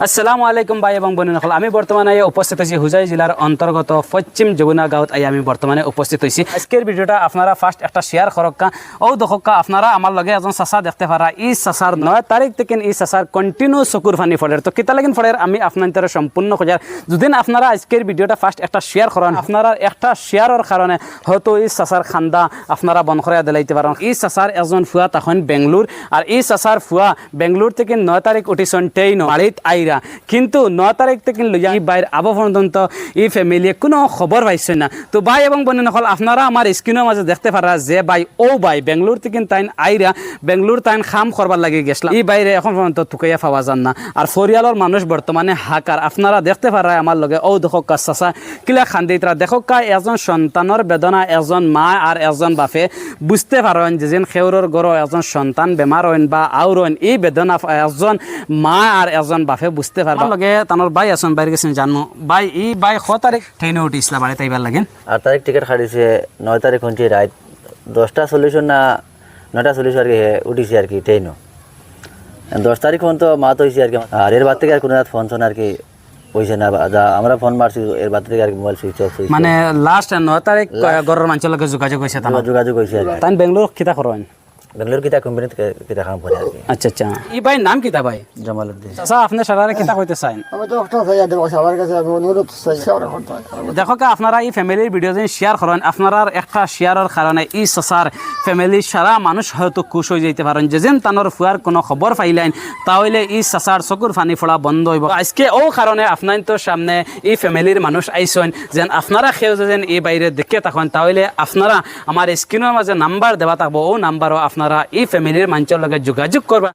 আসসালামু আলাইকুম ভাই এবং বোনেরা, আমি বর্তমানে উপস্থিত আছি হুজাই জেলার অন্তর্গত পশ্চিম যমুনা গাঁৱত আমি বর্তমানে উপস্থিত হয়েছি। আজকের ভিডিওটা আপনারা ফার্স্ট একটা শেয়ার করক্কা ও দখক্কা আপনারা আমার লগে একজন চাচা দেখতে পারা। এই চাচার 9 তারিখ থেকে এই চাচার কন্টিনিউ চকুর ফানি ফলের তো কিতা লাগিন ফলের আমি আপনাদের সম্পূর্ণ খোঁজার যদি আপনারা আজকের ভিডিওটা ফার্স্ট একটা শেয়ার করেন, আপনারা একটা শেয়ারের কারণে হয়তো এই চাচার খান্দা আপনারা বন্ধ করে দিলাইতে পারেন। এই চাচার একজন ফুয়া তখন বেঙ্গলোর, আর এই চাচার ফুয়া বেঙ্গলোর থেকে 9 তারিখ উঠিছেন ট্রেন বাড়িত আইরা, কিন্তু 9 তারিখ থেকে লইয়া এই বাইর আবো পর্যন্ত এই ফ্যামিলিয়ে কোনো খবর পাইছে না। তো ভাই এবং বোনেরা হল আপনারা আমার স্ক্রিনের মাঝে দেখতে পারা যে ভাই ও ভাই বেঙ্গলোর থেকে তাইন আইরা বেঙ্গলোর তাইন খাম করবার লাগে গেছিলাম, এই বাইরে এখন পর্যন্ত তুকাইয়া পাওয়া যান না। আর ফরিয়ালর মানুষ বর্তমানে হাকার আপনারা দেখতে পারা আমার লগে ও দেখকা চাচা কিলা খান্দিতরা দেখকা এজন সন্তানের বেদনা, এজন মা আর এজন বাপে বুঝতে পারেন যে যেন খেউরর গড় এজন সন্তান বেমার হইন বা আউর হইন, এই বেদনা এজন মা আর এজন বাপে বুঝতে পারে। লগে তানোর ভাই আছেন বাইরে গেছেন জানো ভাই, এই ভাই 6 তারিখ ট্রেনে উঠিছিলা বাড়িতে আইবার লাগেন। 8 তারিখ টিকিট কাটিছে, 9 তারিখ হচ্ছে রাত 10টা 40 না 9টা 40 আর কি উঠিছে আর কি ট্রেনও। 10 তারিখ পর্যন্ত মাত হয়েছে আর কি, আর এর বাদ থেকে আর কোনো রাত ফোন শোন আর কি হয়েছে না। যা আমরা ফোন মারছি এর বাদ থেকে আর কি মোবাইল সুইচ অফ হয়েছে। মানে লাস্ট 9 তারিখ ঘরের মানুষের লগে যোগাযোগ হয়েছে, যোগাযোগ হয়েছে আর কি। তাই বেঙ্গলোর কিতা করেন? বেঙ্গলোর কিতা কোম্পানি কিতা কাম করে আর কি। আচ্ছা আচ্ছা, এই ভাই নাম কিতা ভাই? জামালউদ্দিন। চাচা আপনি সারারে কিতা কইতে চাইন? আমি তো একটা চাই দেব সবার কাছে, আমি অনুরোধ চাই শেয়ার করতে। দেখো কা আপনারা এই ফ্যামিলির ভিডিও যেন শেয়ার করেন, আপনারা একটা শেয়ারের কারণে এই চাচার ফ্যামিলির সারা মানুষ হয়তো খুশ হয়ে যাইতে পারেন যে যেন তানোর ফুয়ার কোনো খবর পাইলেন, তাহলে এই চাচার চকুর ফানি ফোড়া বন্ধ হইব। আজকে ও কারণে আপনার তো সামনে এই ফ্যামিলির মানুষ আইসেন যেন আপনারা খেয়ে যেন এই বাইরে দেখে থাকেন, তাহলে আপনারা আমার স্ক্রিনের মাঝে নাম্বার দেওয়া থাকবো, ও নাম্বারও আপনারা এই ফ্যামিলির মানুষের লগে যোগাযোগ করবা।